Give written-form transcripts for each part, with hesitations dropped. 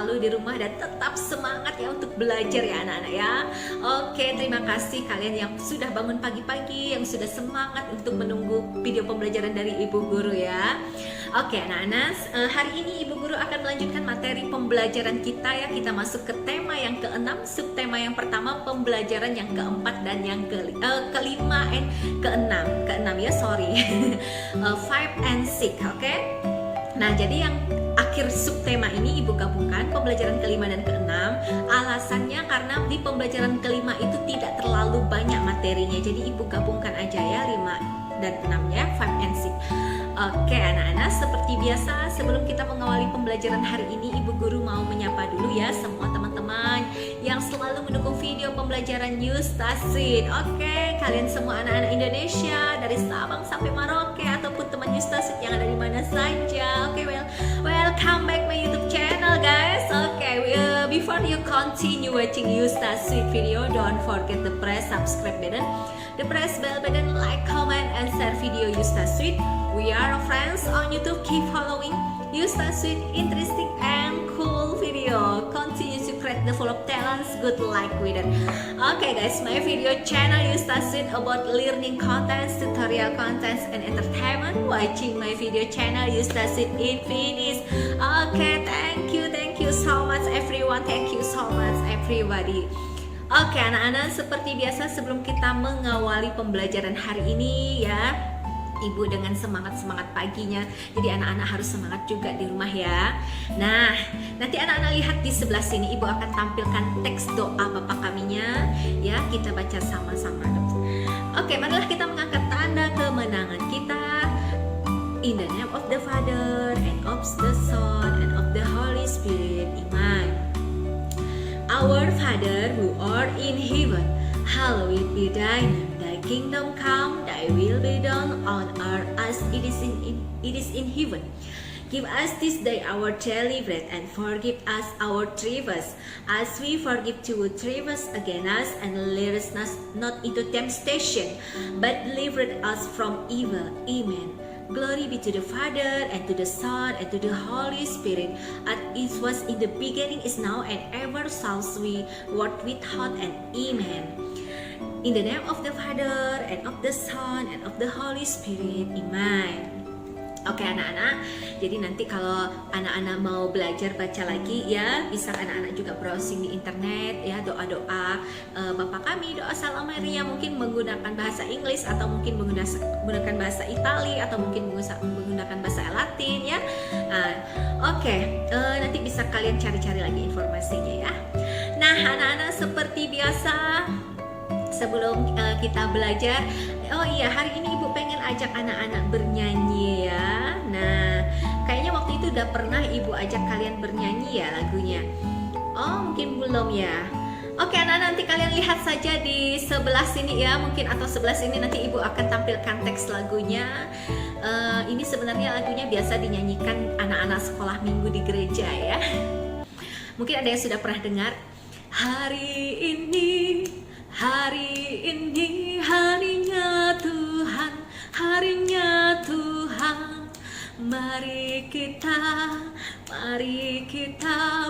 selalu di rumah dan tetap semangat ya untuk belajar ya anak-anak ya. Oke, terima kasih kalian yang sudah bangun pagi-pagi, yang sudah semangat untuk menunggu video pembelajaran dari Ibu Guru ya. Oke anak-anak, hari ini Ibu Guru akan melanjutkan materi pembelajaran kita ya. Kita masuk ke tema yang ke-6, subtema yang pertama pembelajaran yang ke-4 dan yang kelima and ke-6 ya, sorry. 5 and 6, oke? Nah, jadi yang akhir subtema ini Ibu gabungkan pembelajaran kelima dan ke-6. Alasannya karena di pembelajaran kelima itu tidak terlalu banyak materinya. Jadi Ibu gabungkan aja ya 5 dan 6-nya, 5 and 6. Oke anak-anak, seperti biasa sebelum kita mengawali pembelajaran hari ini, Ibu Guru mau menyapa dulu ya semua teman-teman yang selalu mendukung video pembelajaran Yustashid. Oke, kalian semua anak-anak Indonesia dari Sabang sampai Merauke ataupun teman Yustashid yang ada di mana saja. Oke, welcome back my YouTube channel guys. Oke, before you continue watching Yustashid video, don't forget to press subscribe button, the press bell button, like, comment, and share video Yustashid. We are friends on YouTube. Keep following Yustashid, interesting and cool video. Continue to create the full of talents. Good luck with it. Okay guys, my video channel Yustashid about learning contents, tutorial contents, and entertainment. Watching my video channel Yustashid Infinite. Okay, thank you so much everyone. Thank you so much everybody. Oke anak-anak, seperti biasa sebelum kita mengawali pembelajaran hari ini ya, Ibu dengan semangat-semangat paginya. Jadi anak-anak harus semangat juga di rumah ya. Nah, nanti anak-anak lihat di sebelah sini Ibu akan tampilkan teks doa Bapa Kaminya ya, kita baca sama-sama. Oke, marilah kita mengangkat tanda kemenangan kita. In the name of the Father and of the Son and of the Holy Spirit. Amen. Our Father who art in heaven, hallowed be thy name. Thy kingdom come, thy will be done on earth as it is in heaven. Give us this day our daily bread, and forgive us our trespasses, as we forgive to who trespass against us, and lead us not into temptation, but deliver us from evil. Amen. Glory be to the Father, and to the Son, and to the Holy Spirit, as it was in the beginning, is now, and ever shall be, world without end. Amen. In the name of the Father, and of the Son, and of the Holy Spirit. Amen. Oke anak-anak, jadi nanti kalau anak-anak mau belajar baca lagi ya, bisa anak-anak juga browsing di internet ya, doa-doa Bapa Kami, doa Salam Maria, mungkin menggunakan bahasa Inggris atau mungkin menggunakan bahasa Itali atau mungkin menggunakan bahasa Latin ya. Oke, nanti bisa kalian cari-cari lagi informasinya ya. Nah anak-anak, seperti biasa sebelum kita belajar, oh iya, hari ini Ibu pengen ajak anak-anak bernyanyi ya. Nah, kayaknya waktu itu udah pernah Ibu ajak kalian bernyanyi ya lagunya. Oh, mungkin belum ya. Oke, anak-anak, nanti kalian lihat saja di sebelah sini ya, mungkin atau sebelah sini nanti Ibu akan tampilkan teks lagunya. Ini sebenarnya lagunya biasa dinyanyikan anak-anak sekolah minggu di gereja ya. Mungkin ada yang sudah pernah dengar. Hari ini harinya Tuhan, mari kita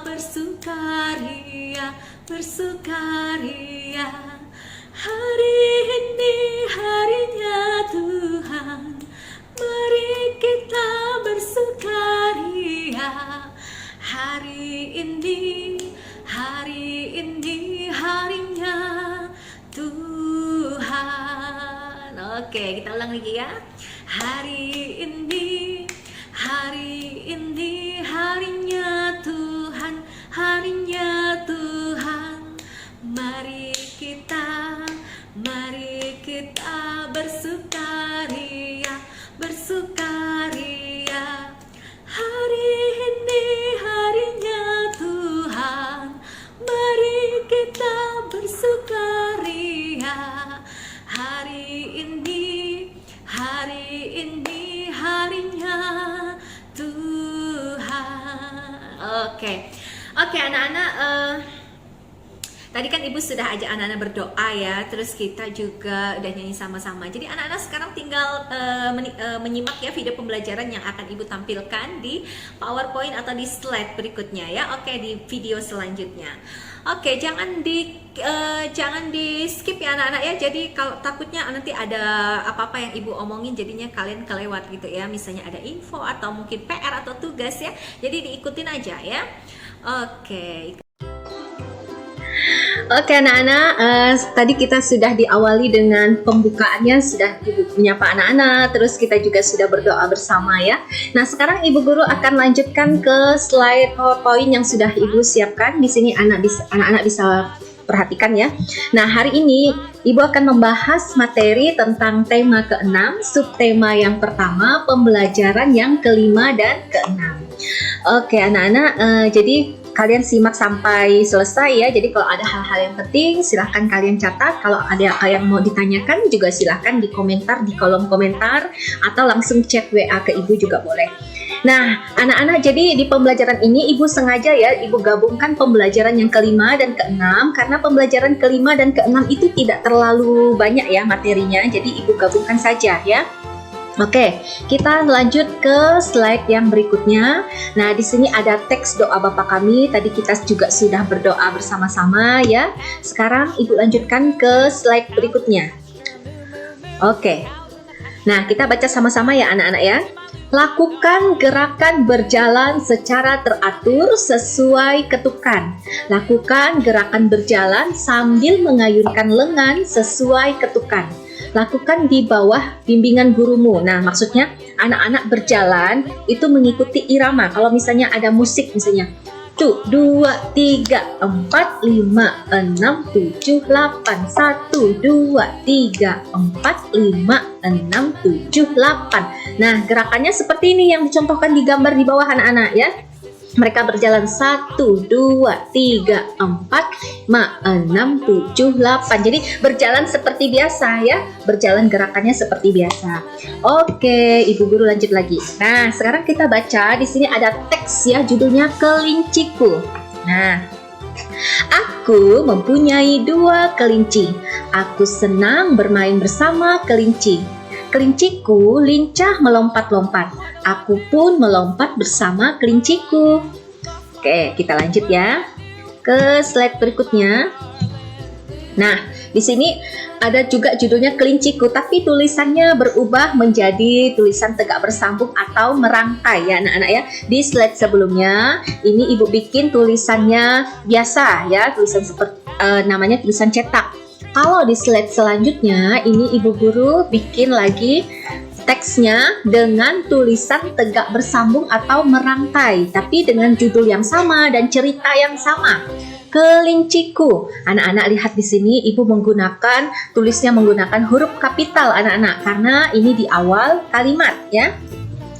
bersukaria. Hari ini harinya Tuhan, mari kita bersukaria. Hari ini harinya Tuhan. Oke, kita ulang lagi ya. Hari ini harinya Tuhan, mari kita bersukaria. Hari ini harinya Tuhan, mari kita bersukaria. Hari ini harinya Tuhan. Oke anak-anak, Tadi kan Ibu sudah ajak anak-anak berdoa ya, terus kita juga udah nyanyi sama-sama. Jadi anak-anak sekarang tinggal menyimak ya video pembelajaran yang akan Ibu tampilkan di PowerPoint atau di slide berikutnya ya. Oke, di video selanjutnya. Oke, jangan di skip ya anak-anak ya. Jadi kalau takutnya nanti ada apa-apa yang Ibu omongin jadinya kalian kelewat gitu ya. Misalnya ada info atau mungkin PR atau tugas ya. Jadi diikutin aja ya. Oke. Oke anak-anak, tadi kita sudah diawali dengan pembukaannya, sudah Ibu menyapa anak-anak, terus kita juga sudah berdoa bersama ya. Nah sekarang Ibu Guru akan lanjutkan ke slide PowerPoint yang sudah Ibu siapkan. Di sini anak-anak bisa perhatikan ya. Nah hari ini Ibu akan membahas materi tentang tema ke-6, subtema yang pertama, pembelajaran yang ke-5 dan ke-6. Oke anak-anak, jadi kalian simak sampai selesai ya. Jadi kalau ada hal-hal yang penting silahkan kalian catat. Kalau ada yang mau ditanyakan juga silahkan di komentar, di kolom komentar, atau langsung chat WA ke Ibu juga boleh. Nah anak-anak, jadi di pembelajaran ini Ibu sengaja ya Ibu gabungkan pembelajaran yang ke-5 dan ke-6, karena pembelajaran ke-5 dan ke-6 itu tidak terlalu banyak ya materinya. Jadi Ibu gabungkan saja ya. Oke, kita lanjut ke slide yang berikutnya. Nah, di sini ada teks doa Bapa Kami. Tadi kita juga sudah berdoa bersama-sama ya. Sekarang Ibu lanjutkan ke slide berikutnya. Oke. Nah, kita baca sama-sama ya anak-anak ya. Lakukan gerakan berjalan secara teratur sesuai ketukan. Lakukan gerakan berjalan sambil mengayunkan lengan sesuai ketukan. Lakukan di bawah bimbingan gurumu. Nah, maksudnya anak-anak berjalan itu mengikuti irama. Kalau misalnya ada musik misalnya 1, 2, 3, 4, 5, 6, 7, 8 1, 2, 3, 4, 5, 6, 7, 8. Nah, gerakannya seperti ini yang dicontohkan di gambar di bawah anak-anak ya. Mereka berjalan 1, 2, 3, 4, 5, 6, 7, 8. Jadi berjalan seperti biasa ya. Berjalan gerakannya seperti biasa. Oke, Ibu Guru lanjut lagi. Nah, sekarang kita baca. Di sini ada teks ya, judulnya Kelinciku. Nah, aku mempunyai 2 kelinci. Aku senang bermain bersama kelinci. Kelinciku lincah melompat-lompat. Aku pun melompat bersama kelinciku. Oke, kita lanjut ya ke slide berikutnya. Nah, di sini ada juga judulnya Kelinciku, tapi tulisannya berubah menjadi tulisan tegak bersambung atau merangkai ya anak-anak ya. Di slide sebelumnya ini Ibu bikin tulisannya biasa ya, tulisan seperti namanya tulisan cetak. Kalau di slide selanjutnya ini Ibu Guru bikin lagi teksnya dengan tulisan tegak bersambung atau merangkai, tapi dengan judul yang sama dan cerita yang sama. Kelinciku. Anak-anak lihat di sini Ibu tulisnya menggunakan huruf kapital anak-anak karena ini di awal kalimat ya.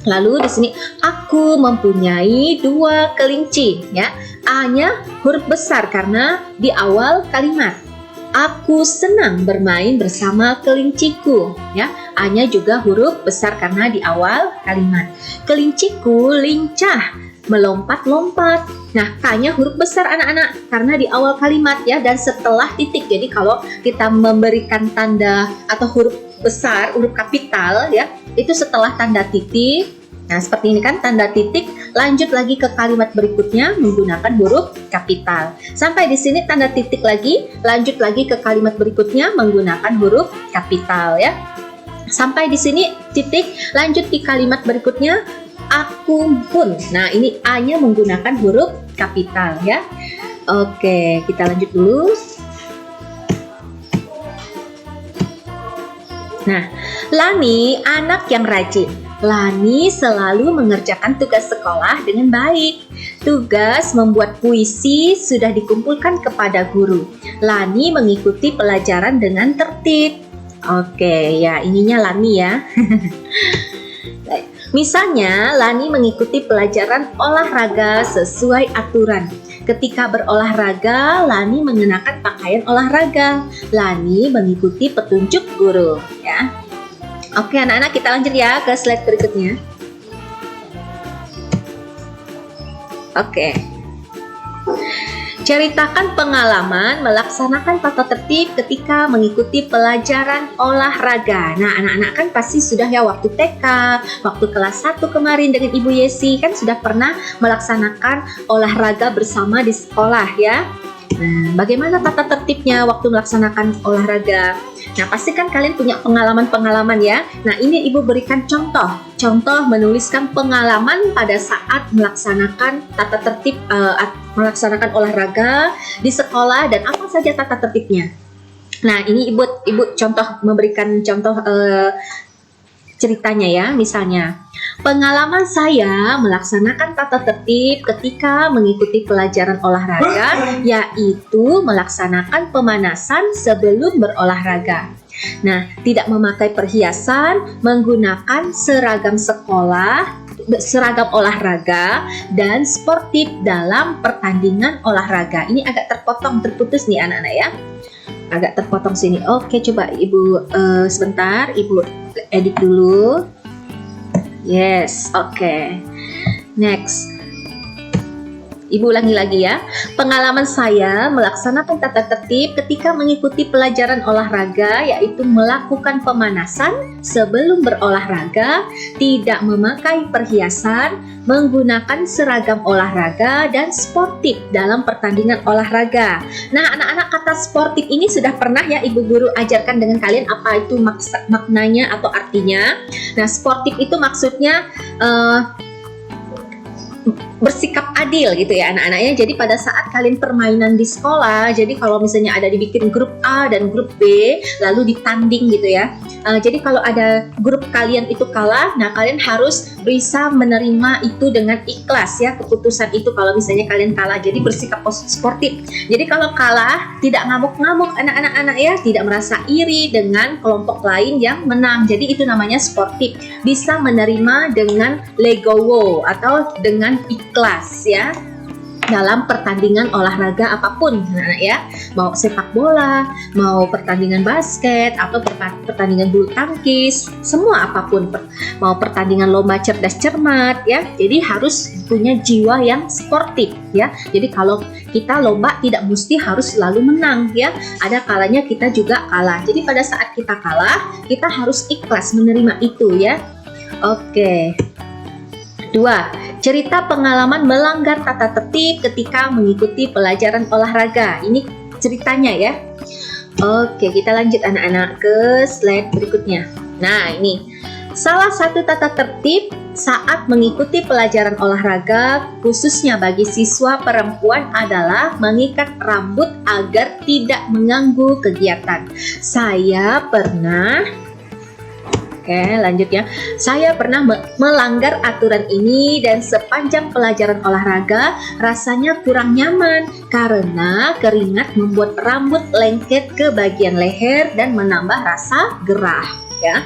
Lalu di sini aku mempunyai 2 kelinci ya. A-nya huruf besar karena di awal kalimat. Aku senang bermain bersama kelinciku ya. A-nya juga huruf besar karena di awal kalimat. Kelinciku lincah melompat-lompat. Nah, K-nya huruf besar anak-anak karena di awal kalimat ya dan setelah titik. Jadi kalau kita memberikan tanda atau huruf besar, huruf kapital ya, itu setelah tanda titik. Nah, seperti ini kan tanda titik, lanjut lagi ke kalimat berikutnya menggunakan huruf kapital. Sampai di sini tanda titik lagi, lanjut lagi ke kalimat berikutnya menggunakan huruf kapital ya. Sampai di sini titik, lanjut di kalimat berikutnya aku pun. Nah, ini A-nya menggunakan huruf kapital ya. Oke, kita lanjut dulu. Nah, Lani anak yang rajin. Lani selalu mengerjakan tugas sekolah dengan baik. Tugas membuat puisi sudah dikumpulkan kepada guru. Lani mengikuti pelajaran dengan tertib. Oke, ya ininya Lani ya. Misalnya, Lani mengikuti pelajaran olahraga sesuai aturan. Ketika berolahraga, Lani mengenakan pakaian olahraga. Lani mengikuti petunjuk guru, ya. Oke, anak-anak, kita lanjut ya ke slide berikutnya. Oke. Ceritakan pengalaman melaksanakan tata tertib ketika mengikuti pelajaran olahraga. Nah, anak-anak kan pasti sudah ya waktu TK, waktu kelas 1 kemarin dengan Ibu Yesi kan sudah pernah melaksanakan olahraga bersama di sekolah ya. Nah, bagaimana tata tertibnya waktu melaksanakan olahraga? Nah, pasti kan kalian punya pengalaman-pengalaman ya. Nah, ini Ibu berikan contoh menuliskan pengalaman pada saat melaksanakan tata tertib, melaksanakan olahraga di sekolah dan apa saja tata tertibnya. Nah, ini Ibu memberikan contoh ceritanya ya, misalnya. Pengalaman saya melaksanakan tata tertib ketika mengikuti pelajaran olahraga, yaitu melaksanakan pemanasan sebelum berolahraga. Nah, tidak memakai perhiasan, menggunakan seragam sekolah, seragam olahraga, dan sportif dalam pertandingan olahraga. Ini agak terputus nih anak-anak ya. Agak terpotong sini. Oke, coba Ibu sebentar, Ibu edit dulu. Yes, oke. Next. Ibu ulangi lagi ya. Pengalaman saya melaksanakan tata tertib ketika mengikuti pelajaran olahraga, yaitu melakukan pemanasan sebelum berolahraga, tidak memakai perhiasan, menggunakan seragam olahraga, dan sportif dalam pertandingan olahraga. Nah, anak-anak, kata sportif ini sudah pernah ya Ibu Guru ajarkan dengan kalian apa itu maknanya atau artinya. Nah, sportif itu maksudnya bersikap adil gitu ya anak-anaknya. Jadi pada saat kalian permainan di sekolah, jadi kalau misalnya ada dibikin grup A dan grup B lalu ditanding gitu ya, jadi kalau ada grup kalian itu kalah, nah kalian harus bisa menerima itu dengan ikhlas ya, keputusan itu kalau misalnya kalian kalah. Jadi bersikap sportif. Jadi kalau kalah tidak ngamuk-ngamuk anak-anak ya, tidak merasa iri dengan kelompok lain yang menang. Jadi itu namanya sportif, bisa menerima dengan legowo atau dengan ikhlas ya dalam pertandingan olahraga apapun, nah, ya, mau sepak bola, mau pertandingan basket atau pertandingan bulu tangkis, semua apapun, mau pertandingan lomba cerdas cermat ya. Jadi harus punya jiwa yang sportif ya. Jadi kalau kita lomba tidak mesti harus selalu menang ya. Ada kalanya kita juga kalah. Jadi pada saat kita kalah, kita harus ikhlas menerima itu ya. Oke. 2. Cerita pengalaman melanggar tata tertib ketika mengikuti pelajaran olahraga. Ini ceritanya ya. Oke, kita lanjut anak-anak ke slide berikutnya. Nah, ini salah satu tata tertib saat mengikuti pelajaran olahraga, khususnya bagi siswa perempuan, adalah mengikat rambut agar tidak mengganggu kegiatan. Saya pernah lanjut ya. Saya pernah melanggar aturan ini dan sepanjang pelajaran olahraga rasanya kurang nyaman karena keringat membuat rambut lengket ke bagian leher dan menambah rasa gerah ya.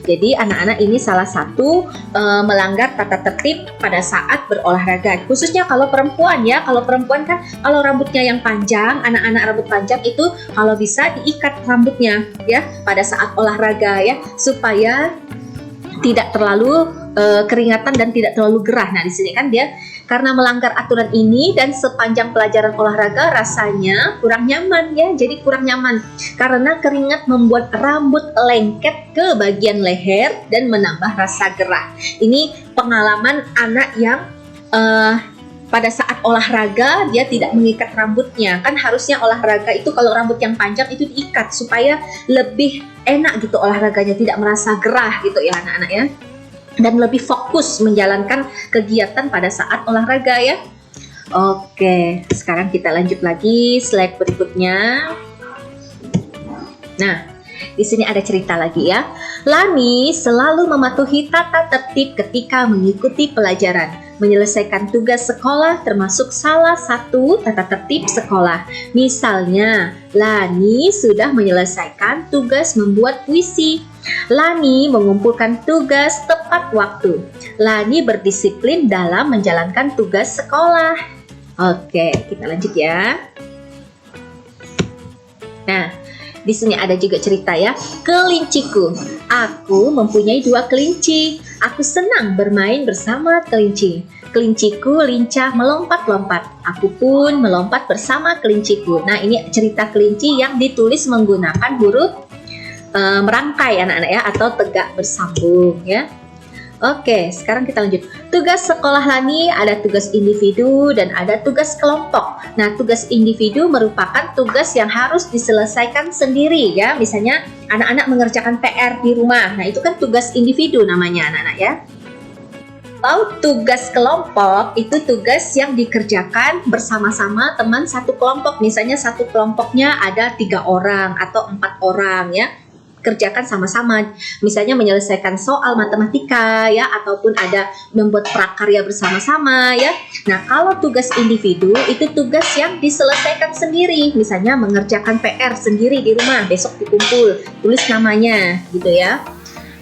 Jadi anak-anak ini salah satu melanggar tata tertib pada saat berolahraga. Khususnya kalau perempuan ya. Kalau perempuan kan kalau rambutnya yang panjang, anak-anak rambut panjang itu kalau bisa diikat rambutnya ya pada saat olahraga ya, supaya tidak terlalu keringatan dan tidak terlalu gerah. Nah, di sini kan dia karena melanggar aturan ini dan sepanjang pelajaran olahraga rasanya kurang nyaman ya. Jadi kurang nyaman karena keringat membuat rambut lengket ke bagian leher dan menambah rasa gerah. Ini pengalaman anak yang pada saat olahraga dia tidak mengikat rambutnya. Kan harusnya olahraga itu kalau rambut yang panjang itu diikat supaya lebih enak gitu olahraganya, tidak merasa gerah gitu ya anak-anak ya. Dan lebih fokus menjalankan kegiatan pada saat olahraga ya. Oke, sekarang kita lanjut lagi slide berikutnya. Nah, di sini ada cerita lagi ya. Lani selalu mematuhi tata tertib ketika mengikuti pelajaran, menyelesaikan tugas sekolah termasuk salah satu tata tertib sekolah. Misalnya, Lani sudah menyelesaikan tugas membuat puisi. Lani mengumpulkan tugas tepat waktu. Lani berdisiplin dalam menjalankan tugas sekolah. Oke, kita lanjut ya. Nah, Di sini ada juga cerita ya. Kelinciku. Aku mempunyai 2 kelinci. Aku senang bermain bersama kelinci. Kelinciku lincah melompat-lompat. Aku pun melompat bersama kelinciku. Nah, ini cerita kelinci yang ditulis menggunakan huruf merangkai anak-anak ya, atau tegak bersambung ya. Oke, sekarang kita lanjut. Tugas sekolah Lani ada tugas individu dan ada tugas kelompok. Nah, tugas individu merupakan tugas yang harus diselesaikan sendiri ya. Misalnya anak-anak mengerjakan PR di rumah. Nah, itu kan tugas individu namanya anak-anak ya. Kalau tugas kelompok itu tugas yang dikerjakan bersama-sama teman satu kelompok. Misalnya satu kelompoknya ada 3 orang atau 4 orang ya. Kerjakan sama-sama, misalnya menyelesaikan soal matematika ya, ataupun ada membuat prakarya bersama-sama ya. Nah, kalau tugas individu itu tugas yang diselesaikan sendiri, misalnya mengerjakan PR sendiri di rumah, besok dikumpul, tulis namanya gitu ya.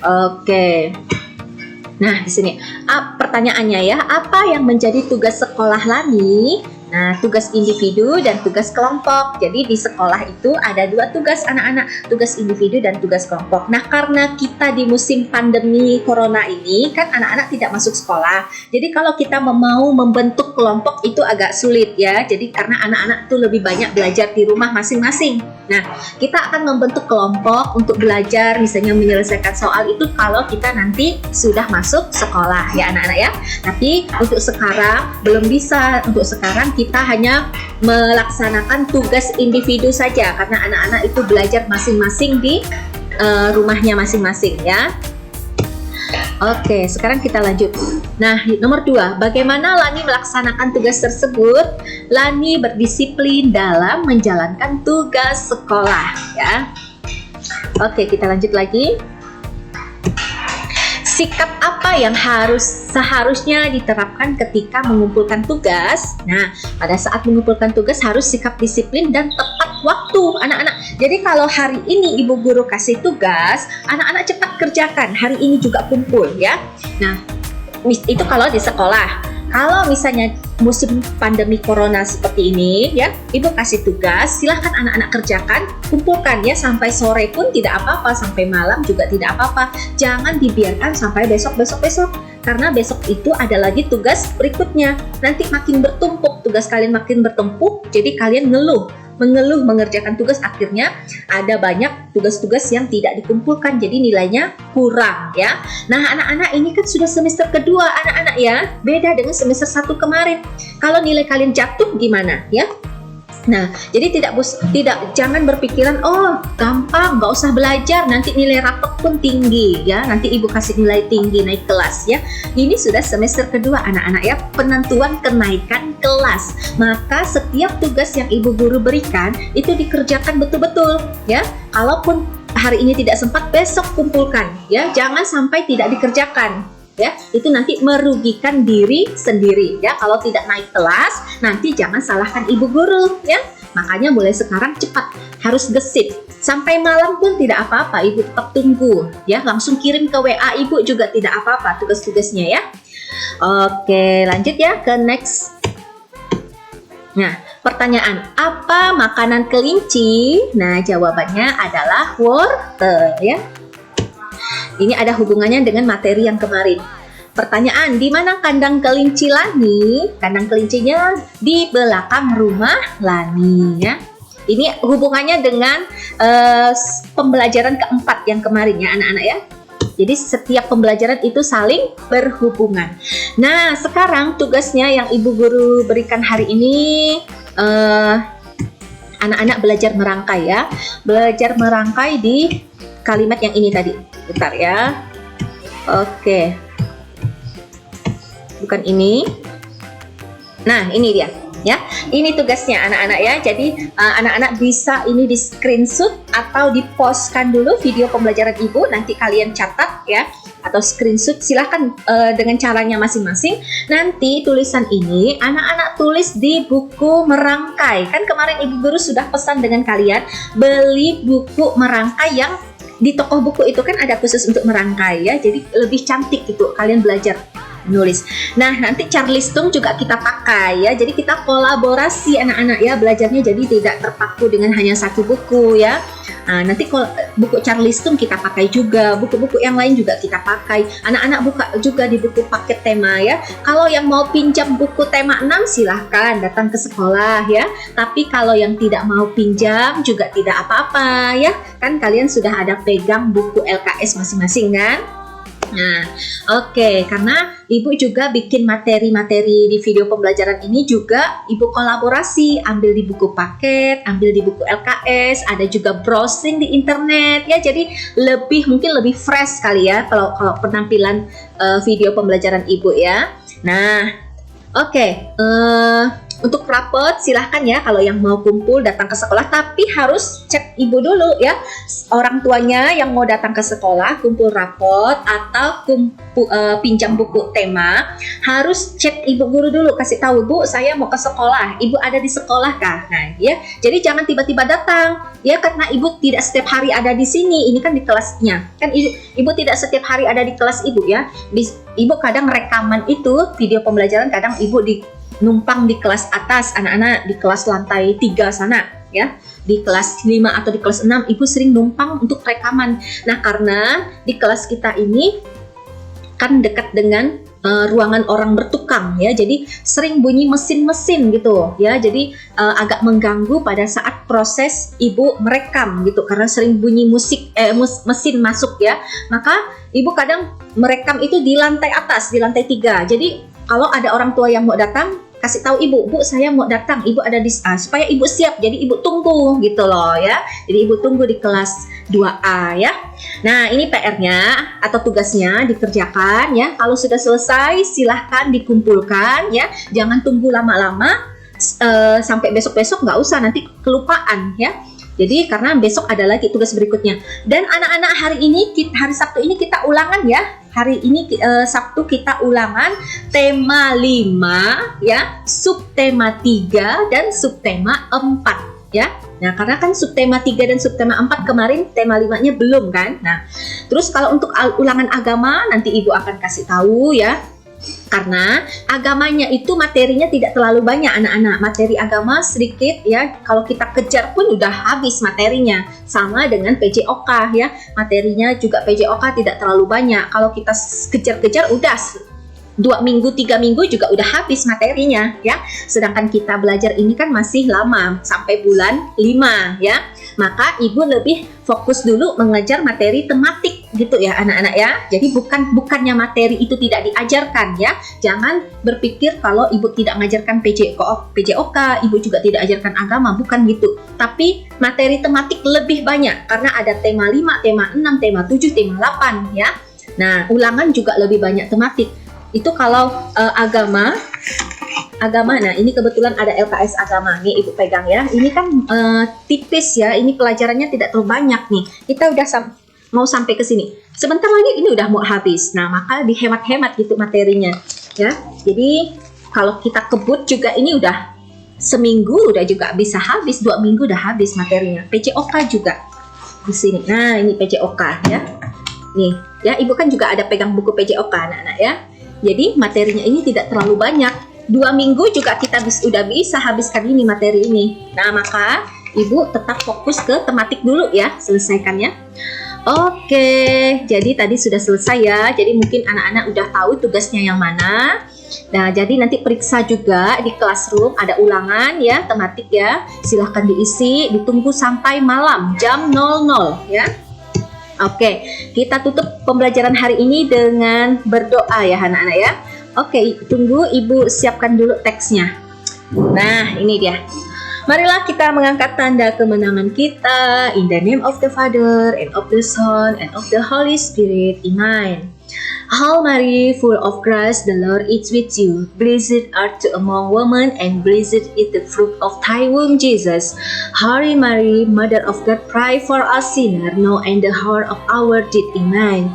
Oke. Nah, di sini pertanyaannya ya, apa yang menjadi tugas sekolah Lani? Nah, tugas individu dan tugas kelompok. Jadi di sekolah itu ada 2 tugas anak-anak, tugas individu dan tugas kelompok. Nah, karena kita di musim pandemi corona ini kan anak-anak tidak masuk sekolah. Jadi kalau kita mau membentuk kelompok itu agak sulit ya. Jadi karena anak-anak itu lebih banyak belajar di rumah masing-masing. Nah, kita akan membentuk kelompok untuk belajar, misalnya menyelesaikan soal itu kalau kita nanti sudah masuk sekolah ya anak-anak ya. Tapi untuk sekarang belum bisa. Untuk sekarang kita hanya melaksanakan tugas individu saja karena anak-anak itu belajar masing-masing di rumahnya masing-masing ya. Oke, sekarang kita lanjut. Nah, nomor 2, bagaimana Lani melaksanakan tugas tersebut? Lani berdisiplin dalam menjalankan tugas sekolah ya. Oke, kita lanjut lagi. Sikap apa yang seharusnya diterapkan ketika mengumpulkan tugas? Nah, pada saat mengumpulkan tugas harus sikap disiplin dan tepat waktu anak-anak. Jadi kalau hari ini ibu guru kasih tugas, anak-anak cepat kerjakan. Hari ini juga kumpul ya. Nah, itu kalau di sekolah. Kalau misalnya musim pandemi corona seperti ini ya, ibu kasih tugas, silahkan anak-anak kerjakan, kumpulkan ya, sampai sore pun tidak apa-apa, sampai malam juga tidak apa-apa. Jangan dibiarkan sampai besok, karena besok itu ada lagi tugas berikutnya. Nanti makin bertumpuk, tugas kalian makin bertumpuk, jadi kalian mengeluh mengerjakan tugas, akhirnya ada banyak tugas-tugas yang tidak dikumpulkan, jadi nilainya kurang ya. Nah, anak-anak ini kan sudah semester kedua anak-anak ya, beda dengan semester 1 kemarin. Kalau nilai kalian jatuh gimana ya? Nah, jadi jangan berpikiran oh gampang, nggak usah belajar, nanti nilai rapot pun tinggi ya, nanti ibu kasih nilai tinggi naik kelas ya. Ini sudah semester kedua anak-anak ya, penentuan kenaikan kelas. Maka setiap tugas yang ibu guru berikan itu dikerjakan betul-betul ya. Kalaupun hari ini tidak sempat, besok kumpulkan ya, jangan sampai tidak dikerjakan ya, itu nanti merugikan diri sendiri ya. Kalau tidak naik kelas, nanti jangan salahkan ibu guru ya. Makanya mulai sekarang cepat, harus gesit. Sampai malam pun tidak apa-apa, ibu tetap tunggu ya. Langsung kirim ke WA ibu juga tidak apa-apa tugas-tugasnya ya. Oke, lanjut ya ke next. Nah, pertanyaan, apa makanan kelinci? Nah, jawabannya adalah wortel ya. Ini ada hubungannya dengan materi yang kemarin. Pertanyaan, di mana kandang kelinci Lani? Kandang kelincinya di belakang rumah Lani ya. Ini hubungannya dengan pembelajaran keempat yang kemarin ya anak-anak ya. Jadi setiap pembelajaran itu saling berhubungan. Nah, sekarang tugasnya yang ibu guru berikan hari ini, anak-anak belajar merangkai ya. Belajar merangkai di kalimat yang ini tadi. Bentar ya. Oke. Bukan ini. Nah, ini dia ya. Ini tugasnya anak-anak ya. Jadi anak-anak bisa ini di screenshot atau di-postkan dulu video pembelajaran ibu, nanti kalian catat ya, atau screenshot, silahkan dengan caranya masing-masing. Nanti tulisan ini anak-anak tulis di buku merangkai. Kan kemarin ibu guru sudah pesan dengan kalian beli buku merangkai yang di toko buku itu kan ada khusus untuk merangkai ya, jadi lebih cantik gitu kalian belajar menulis. Nah, nanti Charleston juga kita pakai ya, jadi kita kolaborasi anak-anak ya belajarnya, jadi tidak terpaku dengan hanya satu buku ya. Nah, nanti kalau buku Charleston kita pakai juga, buku-buku yang lain juga kita pakai. Anak-anak buka juga di buku paket tema ya. Kalau yang mau pinjam buku tema 6 silahkan datang ke sekolah ya. Tapi kalau yang tidak mau pinjam juga tidak apa-apa ya. Kan kalian sudah ada pegang buku LKS masing-masing kan? Nah, oke, karena Ibu juga bikin materi-materi di video pembelajaran ini juga Ibu kolaborasi, ambil di buku paket, ambil di buku LKS, ada juga browsing di internet ya. Jadi mungkin lebih fresh kali ya kalau penampilan video pembelajaran Ibu ya. Nah, oke, untuk rapot silahkan ya kalau yang mau kumpul datang ke sekolah, tapi harus cek Ibu dulu ya, orang tuanya yang mau datang ke sekolah kumpul rapot atau pinjam buku tema, harus cek Ibu guru dulu, kasih tahu, Bu saya mau ke sekolah, Ibu ada di sekolah kah? Nah ya, jadi jangan tiba-tiba datang ya, karena Ibu tidak setiap hari ada di sini, ini kan di kelasnya kan, Ibu tidak setiap hari ada di kelas Ibu ya. Ibu kadang rekaman itu video pembelajaran, kadang Ibu numpang di kelas atas, anak-anak di kelas lantai 3 sana ya, di kelas 5 atau di kelas 6 Ibu sering numpang untuk rekaman. Nah karena di kelas kita ini kan dekat dengan ruangan orang bertukang ya, jadi sering bunyi mesin-mesin gitu ya, jadi agak mengganggu pada saat proses Ibu merekam gitu, karena sering bunyi mesin masuk ya. Maka Ibu kadang merekam itu di lantai atas, di lantai 3. Jadi kalau ada orang tua yang mau datang, kasih tahu Ibu, Bu saya mau datang, Ibu ada di supaya Ibu siap, jadi Ibu tunggu gitu loh ya. Jadi Ibu tunggu di kelas 2A ya. Nah ini PR-nya atau tugasnya dikerjakan ya. Kalau sudah selesai silahkan dikumpulkan ya, jangan tunggu lama-lama sampai besok-besok, nggak usah, nanti kelupaan ya. Jadi karena besok ada lagi tugas berikutnya. Dan anak-anak hari Sabtu ini kita ulangan ya. Hari ini Sabtu kita ulangan tema 5 ya, subtema 3 dan subtema 4 ya. Nah, karena kan subtema 3 dan subtema 4 kemarin tema 5-nya belum kan. Nah, terus kalau untuk ulangan agama nanti Ibu akan kasih tahu ya. Karena agamanya itu materinya tidak terlalu banyak anak-anak, materi agama sedikit ya, kalau kita kejar pun udah habis materinya, sama dengan PJOK ya, materinya juga PJOK tidak terlalu banyak, kalau kita kejar-kejar udah 2 minggu, 3 minggu juga udah habis materinya ya. Sedangkan kita belajar ini kan masih lama, sampai bulan 5 ya. Maka Ibu lebih fokus dulu mengajar materi tematik gitu ya anak-anak ya. Jadi bukannya materi itu tidak diajarkan ya. Jangan berpikir kalau Ibu tidak mengajarkan PJOK, Ibu juga tidak ajarkan agama, bukan gitu. Tapi materi tematik lebih banyak karena ada tema 5, tema 6, tema 7, tema 8 ya. Nah, ulangan juga lebih banyak tematik. Itu kalau agama. Nah ini kebetulan ada LKS agama nih, Ibu pegang ya. Ini kan tipis ya, ini pelajarannya tidak terlalu banyak nih. Kita udah mau sampai ke sini. Sebentar lagi ini udah mau habis. Nah maka dihemat-hemat gitu materinya ya. Jadi kalau kita kebut juga ini udah seminggu udah juga bisa habis, 2 minggu udah habis materinya. PJOK juga di sini. Nah ini PJOK ya. Nih ya, Ibu kan juga ada pegang buku PJOK anak-anak ya. Jadi materinya ini tidak terlalu banyak, 2 minggu juga kita udah bisa habiskan ini materi ini. Nah maka Ibu tetap fokus ke tematik dulu ya, selesaikannya. Oke, jadi tadi sudah selesai ya. Jadi mungkin anak-anak udah tahu tugasnya yang mana. Nah jadi nanti periksa juga di classroom, ada ulangan ya, tematik ya. Silahkan diisi, ditunggu sampai malam jam 00 ya. Oke, kita tutup pembelajaran hari ini dengan berdoa ya anak-anak ya. Oke, tunggu Ibu siapkan dulu teksnya. Nah, ini dia. Marilah kita mengangkat tanda kemenangan kita. In the name of the Father, and of the Son, and of the Holy Spirit. Amen. Hail Mary, full of grace, the Lord is with you. Blessed art thou among women, and blessed is the fruit of thy womb, Jesus. Holy Mary, Mother of God, pray for us sinners, now and the hour of our death. Amen.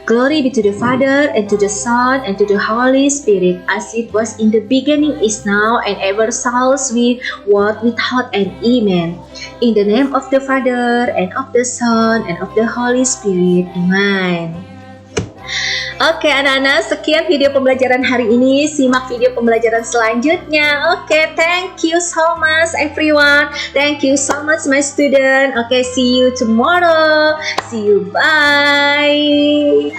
Glory be to the Father, and to the Son, and to the Holy Spirit, as it was in the beginning, is now, and ever shall be, world without end. Amen. In the name of the Father, and of the Son, and of the Holy Spirit. Amen. Oke anak-anak, sekian video pembelajaran hari ini. Simak video pembelajaran selanjutnya. Oke, thank you so much everyone. Thank you so much my student. Oke, see you tomorrow. See you, bye.